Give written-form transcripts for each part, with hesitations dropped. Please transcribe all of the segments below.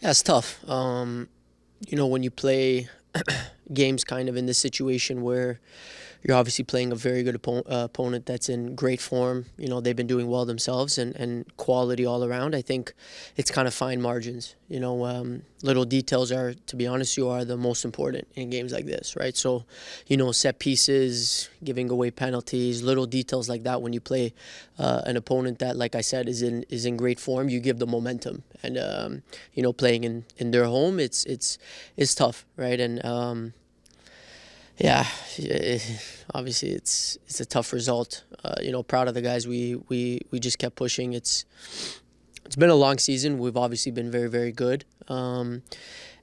Yeah, it's tough. When you play games kind of in this situation where you're obviously playing a very good opponent that's in great form. They've been doing well themselves and quality all around. I think it's kind of fine margins. Little details are, to be honest, you are the most important in games like this, right? So, set pieces, giving away penalties, little details like that. When you play an opponent that, like I said, is in great form, you give them momentum. And playing in their home, it's tough, right? And yeah, obviously it's a tough result. Proud of the guys. We just kept pushing. It's been a long season. We've obviously been very, very good. And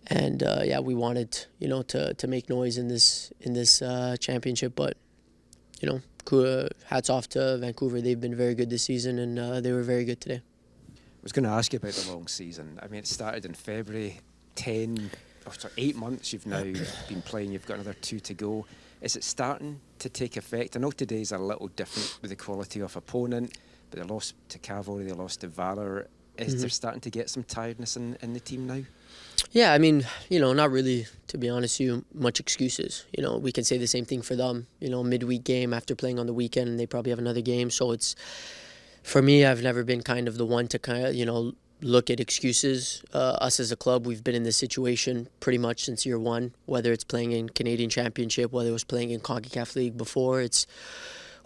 yeah, we wanted to make noise in this championship, but hats off to Vancouver. They've been very good this season, and they were very good today. I was going to ask you about the long season. I mean, it started in February, 8 months you've now been playing, you've got another 2 to go. Is it starting to take effect? I know today's a little different with the quality of opponent, but they lost to Cavalry, they lost to Valor. Is there starting to get some tiredness in the team now? Yeah, I mean, not really, to be honest with you, much excuses. We can say the same thing for them. Midweek game after playing on the weekend, and they probably have another game. So for me, I've never been kind of the one to kind of, look at excuses. Us as a club, we've been in this situation pretty much since year one, whether it's playing in Canadian Championship, whether it was playing in CONCACAF League before.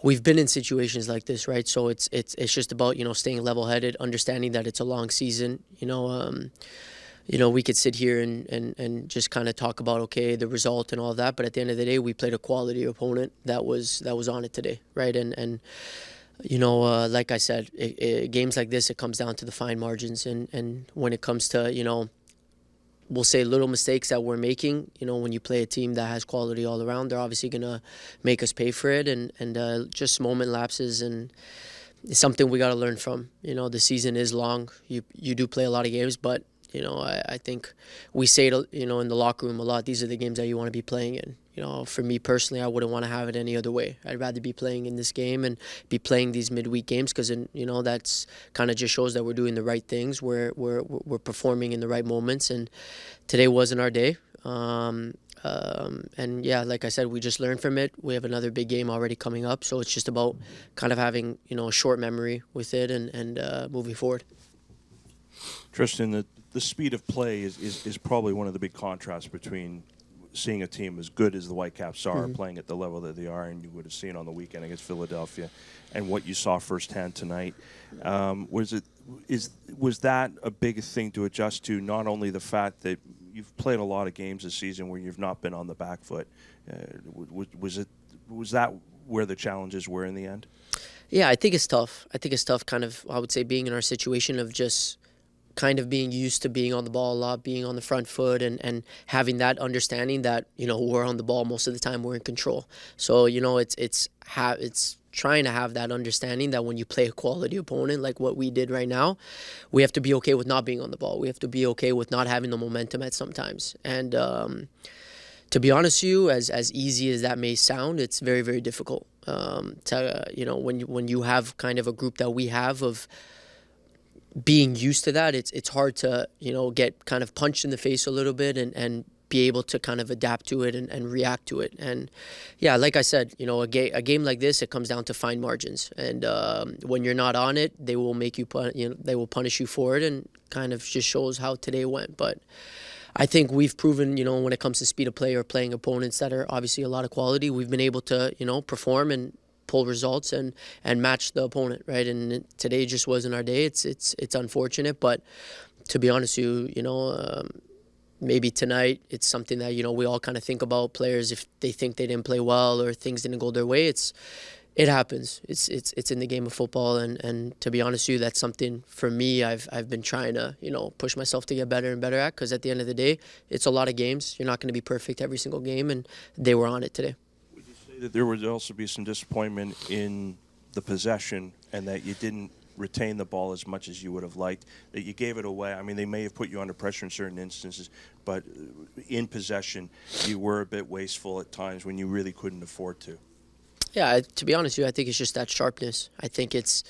We've been in situations like this, right? So it's just about, staying level-headed, understanding that it's a long season. We could sit here and just kind of talk about, okay, the result and all of that, but at the end of the day, we played a quality opponent that was on it today, right? And like I said, games like this, it comes down to the fine margins. And when it comes to, we'll say little mistakes that we're making, when you play a team that has quality all around, they're obviously going to make us pay for it. And just moment lapses, and it's something we got to learn from. The season is long. You do play a lot of games, but I think we say it, in the locker room a lot. These are the games that you want to be playing in. For me personally, I wouldn't want to have it any other way. I'd rather be playing in this game and be playing these midweek games because, that's kind of just shows that we're doing the right things. We're performing in the right moments, and today wasn't our day. And yeah, like I said, we just learned from it. We have another big game already coming up, so it's just about kind of having a short memory with it and moving forward. Tristan, the speed of play is probably one of the big contrasts between seeing a team as good as the Whitecaps are playing at the level that they are, and you would have seen on the weekend against Philadelphia, and what you saw firsthand tonight. Was that a big thing to adjust to? Not only the fact that you've played a lot of games this season where you've not been on the back foot. Was that where the challenges were in the end? Yeah, I think it's tough. Kind of, I would say, being in our situation of just kind of being used to being on the ball a lot, being on the front foot, and having that understanding that we're on the ball most of the time, we're in control. So it's trying to have that understanding that when you play a quality opponent like what we did right now, we have to be okay with not being on the ball. We have to be okay with not having the momentum at some times. And to be honest with you, as easy as that may sound, it's very, very difficult. When you have kind of a group that we have of being used to that, it's hard to get kind of punched in the face a little bit and be able to kind of adapt to it and react to it. And yeah, like I said, a game like this, it comes down to fine margins. And when you're not on it, they will make you they will punish you for it, and kind of just shows how today went. But I think we've proven, when it comes to speed of play or playing opponents that are obviously a lot of quality, we've been able to perform and pull results and match the opponent, right? And today just wasn't our day. It's unfortunate, but to be honest with you, maybe tonight it's something that we all kind of think about. Players, if they think they didn't play well or things didn't go their way, it happens. It's in the game of football, and to be honest with you, that's something for me I've been trying to push myself to get better and better at, because at the end of the day, it's a lot of games. You're not going to be perfect every single game, and they were on it today. That there would also be some disappointment in the possession, and that you didn't retain the ball as much as you would have liked, that you gave it away. I mean, they may have put you under pressure in certain instances, but in possession, you were a bit wasteful at times when you really couldn't afford to. Yeah, to be honest with you, I think it's just that sharpness. I think it's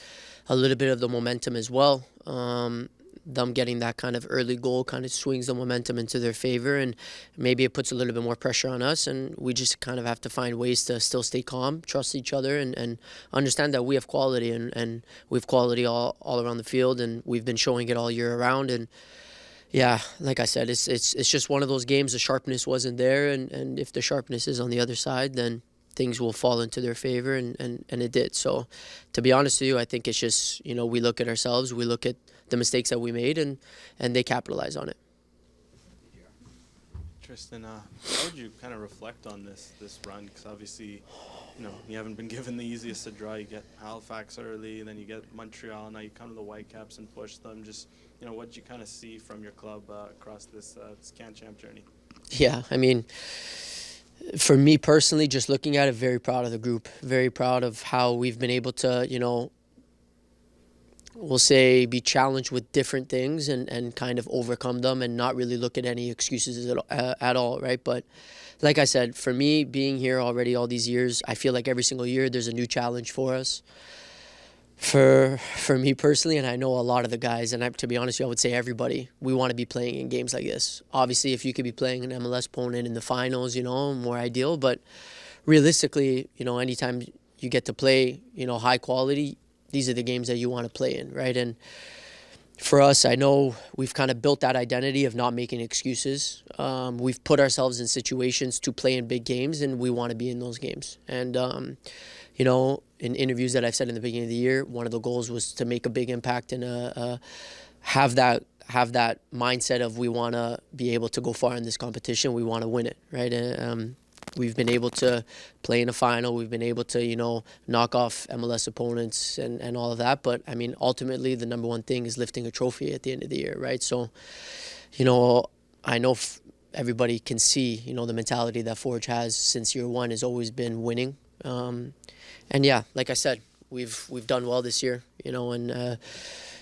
a little bit of the momentum as well. them getting that kind of early goal kind of swings the momentum into their favor, and maybe it puts a little bit more pressure on us, and we just kind of have to find ways to still stay calm, trust each other, and understand that we have quality, and we have quality all around the field, and we've been showing it all year around. And yeah, like I said, it's just one of those games. The sharpness wasn't there, and if the sharpness is on the other side, then things will fall into their favor, and it did. So, to be honest with you, I think it's just, we look at ourselves, we look at the mistakes that we made, and they capitalize on it. Tristan, how would you kind of reflect on this run? Because obviously, you haven't been given the easiest to draw. You get Halifax early, and then you get Montreal. Now you come to the Whitecaps and push them. Just, what did you kind of see from your club across this Can-Champ journey? Yeah, I mean, for me personally, just looking at it, very proud of the group. Very proud of how we've been able to, we'll say, be challenged with different things and kind of overcome them and not really look at any excuses at all, right? But like I said, for me, being here already all these years, I feel like every single year there's a new challenge for us. For me personally, and I know a lot of the guys, and to be honest with you, I would say everybody, we want to be playing in games like this. Obviously, if you could be playing an MLS opponent in the finals, more ideal. But realistically, anytime you get to play, high quality, these are the games that you want to play in, right? And for us, I know we've kind of built that identity of not making excuses. We've put ourselves in situations to play in big games, and we want to be in those games. And, in interviews that I've said in the beginning of the year, one of the goals was to make a big impact and have that mindset of we want to be able to go far in this competition. We want to win it, right? We've been able to play in a final. We've been able to, knock off MLS opponents and all of that. But, I mean, ultimately, the number one thing is lifting a trophy at the end of the year, right? So, I know everybody can see, the mentality that Forge has since year one has always been winning. And, yeah, like I said, we've done well this year, and a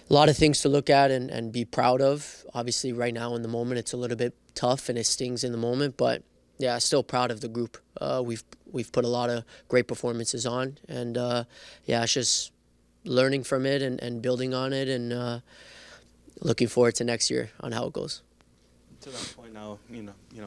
lot of things to look at and be proud of. Obviously, right now in the moment, it's a little bit tough and it stings in the moment, but yeah, still proud of the group. We've put a lot of great performances on, and it's just learning from it and building on it, and looking forward to next year on how it goes. To that point now,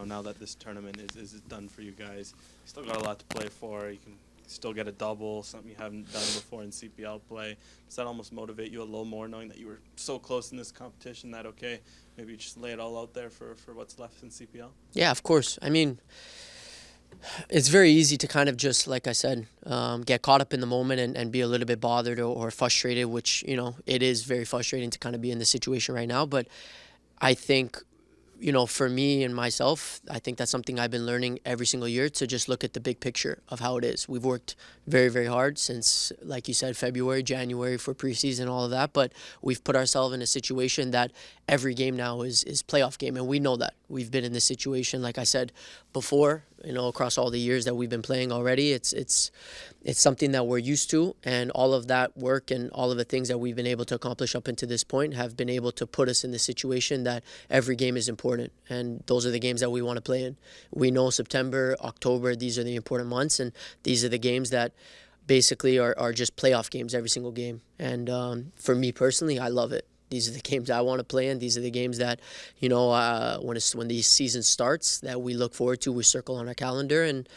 now that this tournament is done for you guys, you still got a lot to play for. You can still get a double, something you haven't done before in CPL play. Does that almost motivate you a little more, knowing that you were so close in this competition that, okay, maybe you just lay it all out there for what's left in CPL? Yeah, of course. I mean, it's very easy to kind of just, like I said, get caught up in the moment and be a little bit bothered or frustrated, which, it is very frustrating to kind of be in this situation right now. But I think, for me and myself, I think that's something I've been learning every single year, to just look at the big picture of how it is. We've worked very, very hard since, like you said, February, January for preseason, all of that. But we've put ourselves in a situation that every game now is playoff game, and we know that. We've been in this situation, like I said before, across all the years that we've been playing already. It's something that we're used to, and all of that work and all of the things that we've been able to accomplish up until this point have been able to put us in the situation that every game is important, and those are the games that we want to play in. We know September, October, these are the important months, and these are the games that basically are just playoff games, every single game. And for me personally, I love it. These are the games I want to play in. These are the games that, when the season starts, that we look forward to, we circle on our calendar. And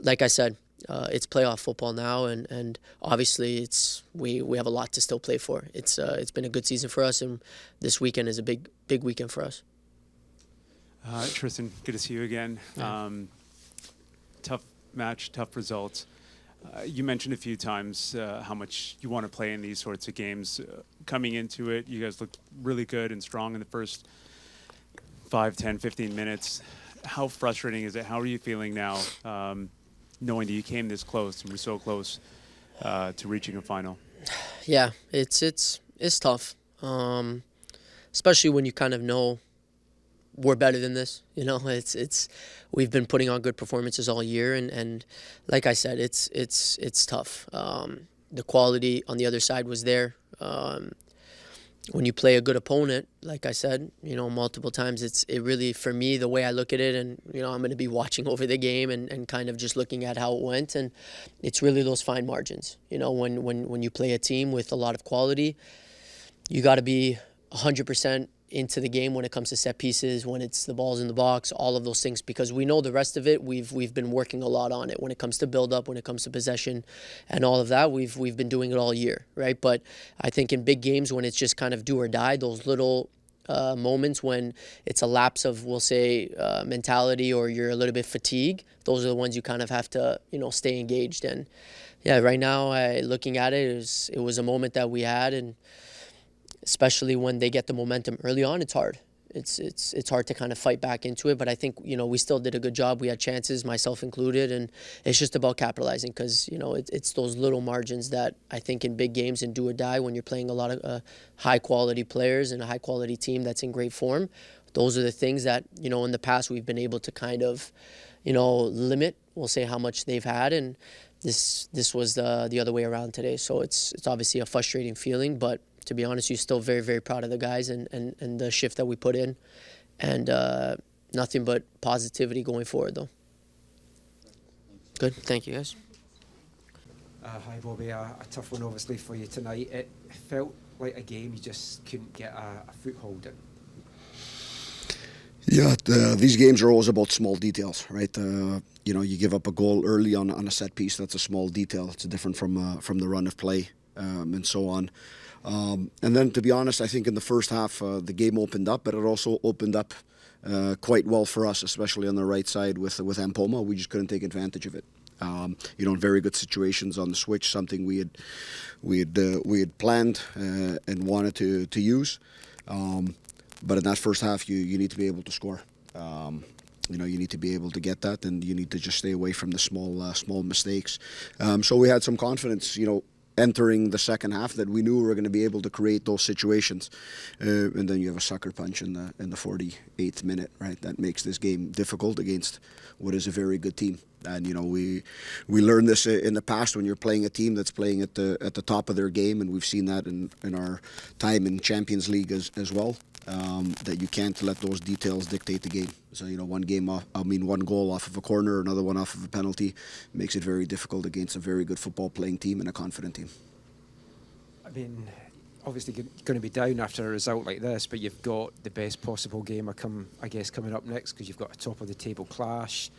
like I said, it's playoff football now, and obviously we have a lot to still play for. It's been a good season for us, and this weekend is a big weekend for us. Tristan, good to see you again. Yeah. Tough match, tough results. You mentioned a few times how much you want to play in these sorts of games. Coming into it, you guys looked really good and strong in the first 5, 10, 15 minutes. How frustrating is it? How are you feeling now, knowing that you came this close and were so close to reaching a final? Yeah, it's tough, especially when you kind of know we're better than this. We've been putting on good performances all year, and like I said, it's tough. The quality on the other side was there. When you play a good opponent, like I said, multiple times, it really, for me, the way I look at it, and I'm going to be watching over the game and kind of just looking at how it went, and it's really those fine margins. When you play a team with a lot of quality, you got to be 100% into the game when it comes to set pieces, when it's the balls in the box, all of those things, because we know the rest of it. We've been working a lot on it when it comes to build up, when it comes to possession, and all of that. We've been doing it all year, right? But I think in big games when it's just kind of do or die, those little moments when it's a lapse of, we'll say, mentality, or you're a little bit fatigued, those are the ones you kind of have to, stay engaged. And yeah, right now, looking at it, it was a moment that we had, and especially when they get the momentum early on, it's hard. It's hard to kind of fight back into it, but I think we still did a good job. We had chances, myself included, and it's just about capitalizing, because it's those little margins that I think in big games and do or die, when you're playing a lot of high quality players and a high quality team that's in great form, those are the things that in the past we've been able to kind of limit. We'll say how much they've had, and this was the other way around today. So it's obviously a frustrating feeling, but to be honest, you're still very, very proud of the guys and the shift that we put in. And nothing but positivity going forward, though. Good. Thank you, guys. Hi, Bobby. A tough one, obviously, for you tonight. It felt like a game you just couldn't get a foothold in. Yeah, these games are always about small details, right? You give up a goal early on a set piece. That's a small detail. It's different from the run of play and so on. And then, to be honest, I think in the first half, the game opened up, but it also opened up quite well for us, especially on the right side with Ampoma. We just couldn't take advantage of it. Very good situations on the switch, something we had planned and wanted to use. But in that first half, you need to be able to score. You need to be able to get that, and you need to just stay away from the small mistakes. So we had some confidence, entering the second half, that we knew we were going to be able to create those situations. And then you have a sucker punch in the 48th minute, right? That makes this game difficult against what is a very good team. And we learned this in the past when you're playing a team that's playing at the top of their game, and we've seen that in our time in Champions League as well. That you can't let those details dictate the game. So one goal off of a corner, another one off of a penalty, makes it very difficult against a very good football playing team and a confident team. I mean, obviously going to be down after a result like this, but you've got the best possible game coming up next, because you've got a top of the table clash.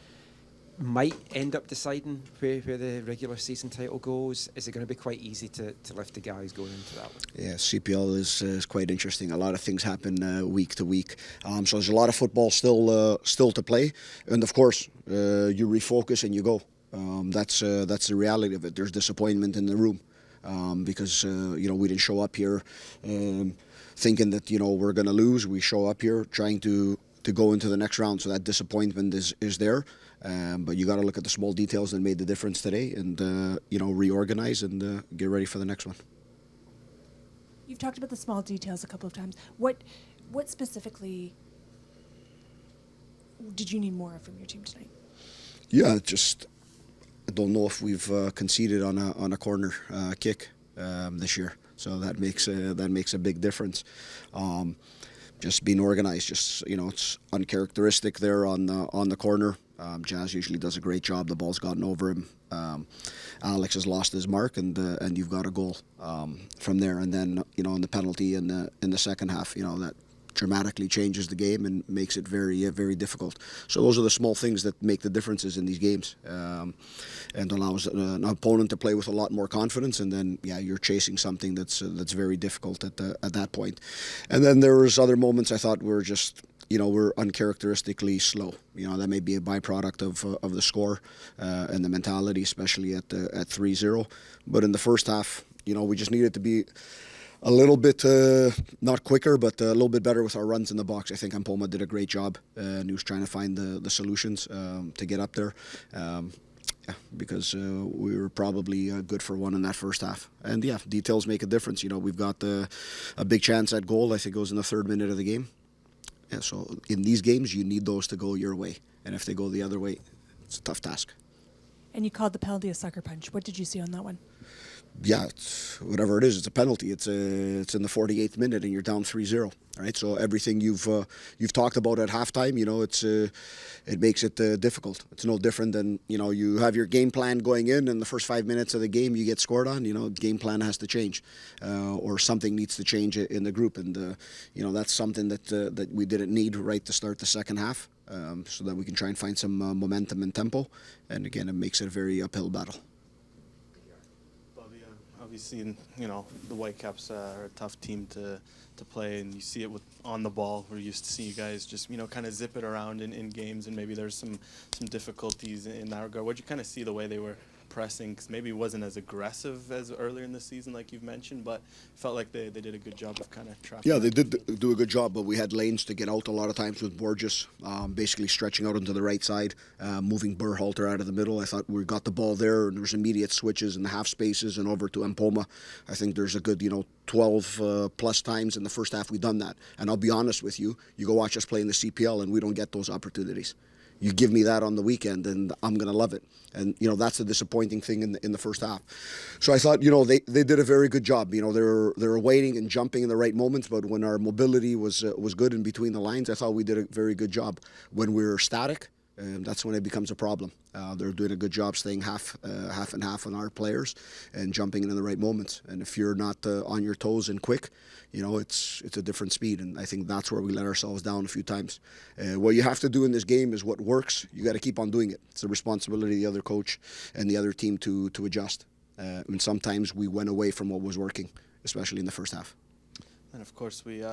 Might end up deciding where the regular season title goes. Is it going to be quite easy to lift the guys going into that one? Yeah, CPL is quite interesting. A lot of things happen week to week. So there's a lot of football still to play, and of course you refocus and you go. That's the reality of it. There's disappointment in the room because we didn't show up here thinking that we're going to lose. We show up here trying to go into the next round. So that disappointment is there. But you got to look at the small details that made the difference today, and reorganize and get ready for the next one. You've talked about the small details a couple of times. What specifically did you need more of from your team tonight? Yeah, I don't know if we've conceded on a corner kick this year, so that makes a big difference. Just being organized, it's uncharacteristic there on the corner. Jazz usually does a great job. The ball's gotten over him. Alex has lost his mark, and you've got a goal from there. And then in the penalty in the second half, that dramatically changes the game and makes it very very difficult. So those are the small things that make the differences in these games, and allows an opponent to play with a lot more confidence. And then you're chasing something that's very difficult at that point. And then there was other moments I thought were just. We're uncharacteristically slow. That may be a byproduct of the score and the mentality, especially at 3-0. But in the first half, we just needed to be a little bit, not quicker, but a little bit better with our runs in the box. I think Ampoma did a great job, and he was trying to find the solutions to get up there. Because we were probably good for one in that first half. And details make a difference. We've got a big chance at goal. I think it was in the 3rd minute of the game. Yeah, so in these games, you need those to go your way. And if they go the other way, it's a tough task. And you called the penalty a sucker punch. What did you see on that one? Yeah, it's, whatever it is, it's a penalty. It's in the 48th minute, and you're down 3-0. Right, so everything you've talked about at halftime, it makes it difficult. It's no different than you have your game plan going in, and the first 5 minutes of the game you get scored on. Game plan has to change, or something needs to change in the group, and that's something that we didn't need right to start the second half, so that we can try and find some momentum and tempo. And again, it makes it a very uphill battle. Bobby, obviously, the Whitecaps are a tough team to play, and you see it with on the ball. We're used to see you guys just kind of zip it around in games, and maybe there's some difficulties in that regard. What'd you kind of see the way they were pressing? Because maybe it wasn't as aggressive as earlier in the season, like you've mentioned, but felt like they did a good job of kind of trapping. Yeah, they did do a good job, but we had lanes to get out a lot of times with Borges, basically stretching out into the right side, moving Berhalter out of the middle. I thought we got the ball there, and there was immediate switches in the half spaces and over to Mpoma. I think there's a good 12 plus times in the first half we've done that. And I'll be honest with you, you go watch us play in the CPL, and we don't get those opportunities. You give me that on the weekend, and I'm going to love it. And that's the disappointing thing in the first half. So I thought they did a very good job. They were waiting and jumping in the right moments, but when our mobility was good in between the lines, I thought we did a very good job. When we were static, that's when it becomes a problem. They're doing a good job staying half and half on our players and jumping in the right moments. And if you're not on your toes and quick, it's a different speed. And I think that's where we let ourselves down a few times. What you have to do in this game is what works. You got to keep on doing it. It's the responsibility of the other coach and the other team to adjust. And sometimes we went away from what was working, especially in the first half. And of course, we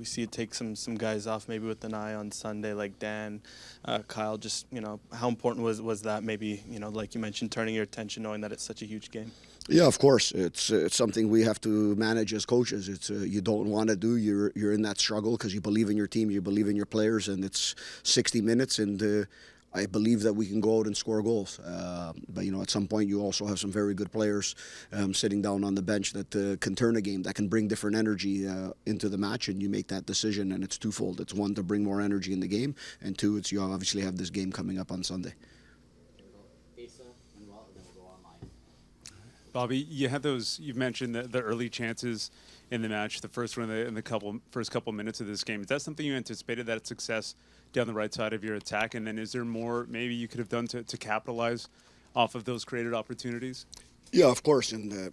see it take some guys off, maybe with an eye on Sunday, like Dan, Kyle. Just how important was that? Maybe like you mentioned, turning your attention, knowing that it's such a huge game. Yeah, of course, it's something we have to manage as coaches. It's you don't want to do. You're in that struggle because you believe in your team, you believe in your players, and it's 60 minutes and. I believe that we can go out and score goals. But, at some point you also have some very good players sitting down on the bench that can turn a game, that can bring different energy into the match, and you make that decision, and it's twofold. It's one, to bring more energy in the game, and two, it's you obviously have this game coming up on Sunday. Bobby, you had those. You've mentioned the early chances in the match, the first one in the first couple minutes of this game. Is that something you anticipated, that success down the right side of your attack? And then is there more maybe you could have done to capitalize off of those created opportunities? Yeah, of course, and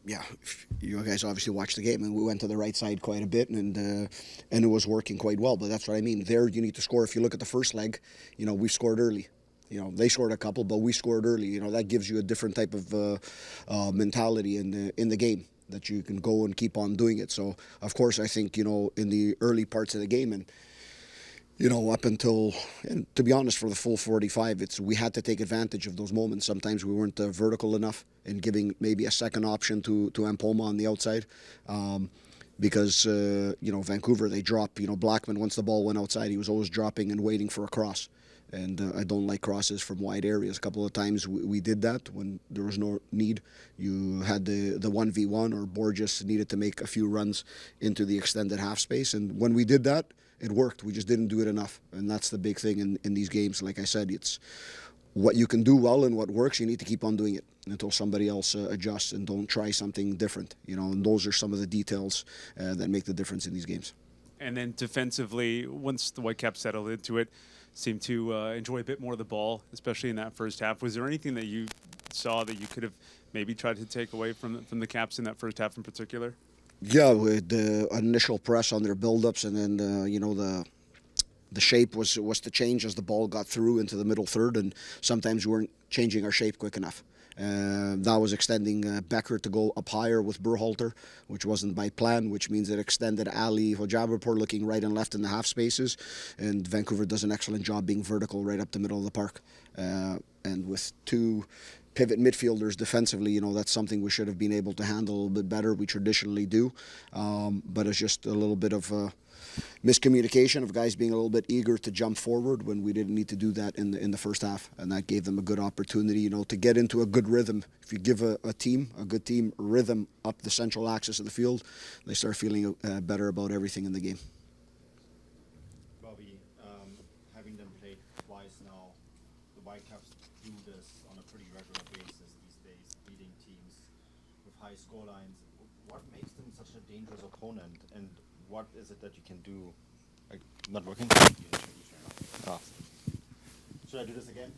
you guys obviously watched the game, and we went to the right side quite a bit, and it was working quite well. But that's what I mean. There, you need to score. If you look at the first leg, we scored early. They scored a couple, but we scored early. That gives you a different type of mentality in the game, that you can go and keep on doing it. So, of course, I think in the early parts of the game and. Up until, and to be honest, for the full 45, we had to take advantage of those moments. Sometimes we weren't vertical enough in giving maybe a second option to Mpoma on the outside. Because, Vancouver, they drop, Blackman, once the ball went outside, he was always dropping and waiting for a cross. And I don't like crosses from wide areas. A couple of times we did that when there was no need. You had the 1v1, or Borges needed to make a few runs into the extended half space. And when we did that, it worked. We just didn't do it enough. And that's the big thing in these games. Like I said, it's what you can do well and what works, you need to keep on doing it until somebody else adjusts, and don't try something different. And those are some of the details that make the difference in these games. And then defensively, once the Whitecaps settled into it, seemed to enjoy a bit more of the ball, especially in that first half. Was there anything that you saw that you could have maybe tried to take away from the Caps in that first half in particular? Yeah, with the initial press on their build-ups, and then the shape was to change as the ball got through into the middle third, and sometimes we weren't changing our shape quick enough. That was extending Becker to go up higher with Berhalter, which wasn't by plan, which means it extended Ali Hojabrapur looking right and left in the half spaces, and Vancouver does an excellent job being vertical right up the middle of the park. And with two pivot midfielders defensively, that's something we should have been able to handle a little bit better. We traditionally do, but it's just a little bit of miscommunication of guys being a little bit eager to jump forward when we didn't need to do that in the first half, and that gave them a good opportunity, to get into a good rhythm. If you give a good team rhythm up the central axis of the field, they start feeling better about everything in the game. Bobby, having them played twice now, the Whitecaps do this on a pretty regular basis these days, beating teams with high score lines. What makes them such a dangerous opponent, and what is it that you can do? Like, not working? Oh. Should I do this again?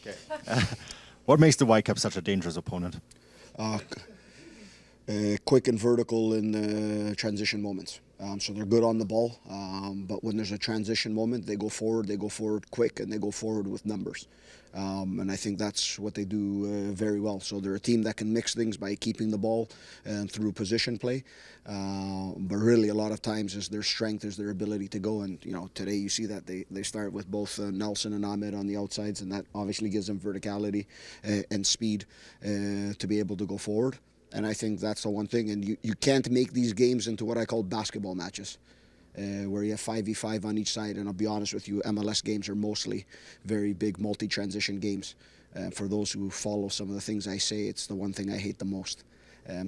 Okay. What makes the Whitecaps such a dangerous opponent? Quick and vertical in transition moments. So they're good on the ball, but when there's a transition moment, they go forward quick, and they go forward with numbers. And I think that's what they do very well. So they're a team that can mix things by keeping the ball through position play. But really, a lot of times, is their strength is their ability to go. And today you see that they start with both Nelson and Ahmed on the outsides, and that obviously gives them verticality and speed to be able to go forward. And I think that's the one thing. And you can't make these games into what I call basketball matches, where you have 5v5 on each side. And I'll be honest with you, MLS games are mostly very big multi-transition games. For those who follow some of the things I say, it's the one thing I hate the most.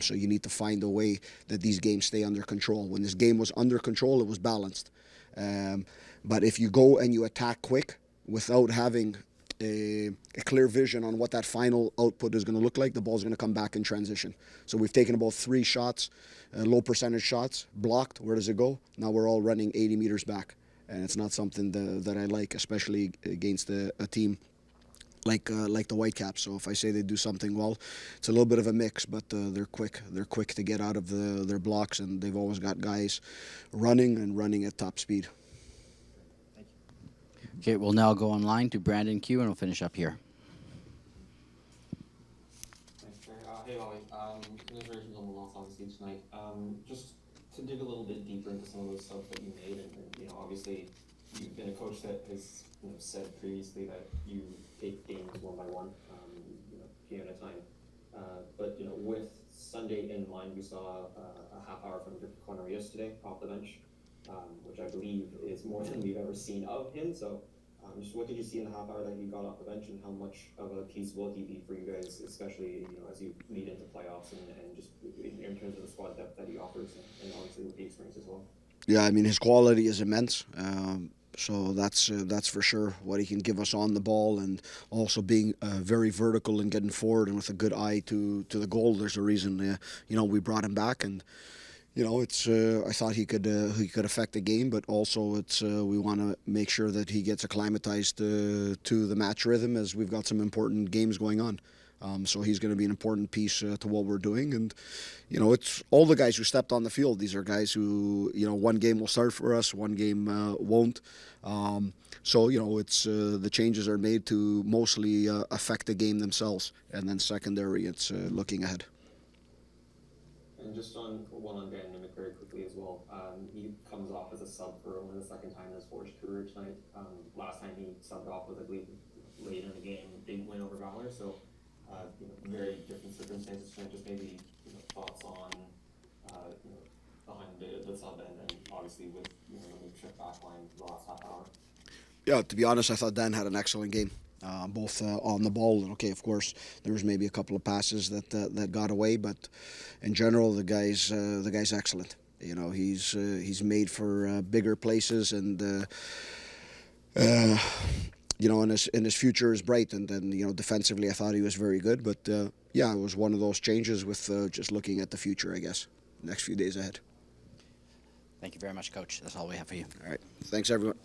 So you need to find a way that these games stay under control. When this game was under control, it was balanced. But if you go and you attack quick without having a clear vision on what that final output is going to look like, the ball's going to come back in transition. So we've taken about 3 shots, low percentage shots, blocked. Where does it go? Now we're all running 80 meters back. And it's not something that I like, especially against a team like the Whitecaps. So if I say they do something well, it's a little bit of a mix, but they're quick. They're quick to get out of their blocks, and they've always got guys running at top speed. Okay, we'll now go online to Brandon Q, and we'll finish up here. Thanks, Trey. Hey, Ollie. Congratulations on the loss, obviously, tonight. Just to dig a little bit deeper into some of those subs that you made, and obviously, you've been a coach that has said previously that you take games one by one, game at a time. But with Sunday in mind, we saw a half hour from Victor Cornelius today off the bench, which I believe is more than we've ever seen of him. So just what did you see in the half hour that he got off the bench, and how much of a piece will he be for you guys, especially as you lead into playoffs and just in terms of the squad depth that he offers, and obviously with the experience as well? Yeah, I mean, his quality is immense. So that's for sure what he can give us on the ball, and also being very vertical and getting forward and with a good eye to the goal. There's a reason we brought him back, and it's I thought he could affect the game, but also it's we want to make sure that he gets acclimatized to the match rhythm, as we've got some important games going on. So he's going to be an important piece to what we're doing. And, it's all the guys who stepped on the field. These are guys who, one game will start for us, one game won't. So, it's the changes are made to mostly affect the game themselves. And then secondary, it's looking ahead. And just on Dan Nimick very quickly as well. He comes off as a sub for only the second time in his Forge career tonight. Last time he subbed off was, I believe, late in the game, big win over Valor. So, very different circumstances. Just maybe thoughts on behind the sub and obviously with the leadership back line the last half hour. Yeah, to be honest, I thought Dan had an excellent game, both on the ball, and of course there was maybe a couple of passes that got away, but in general the guy's excellent. He's made for bigger places, and and his future is bright. And then defensively, I thought he was very good. But it was one of those changes with just looking at the future, I guess, next few days ahead. Thank you very much, Coach. That's all we have for you. All right. Thanks, everyone.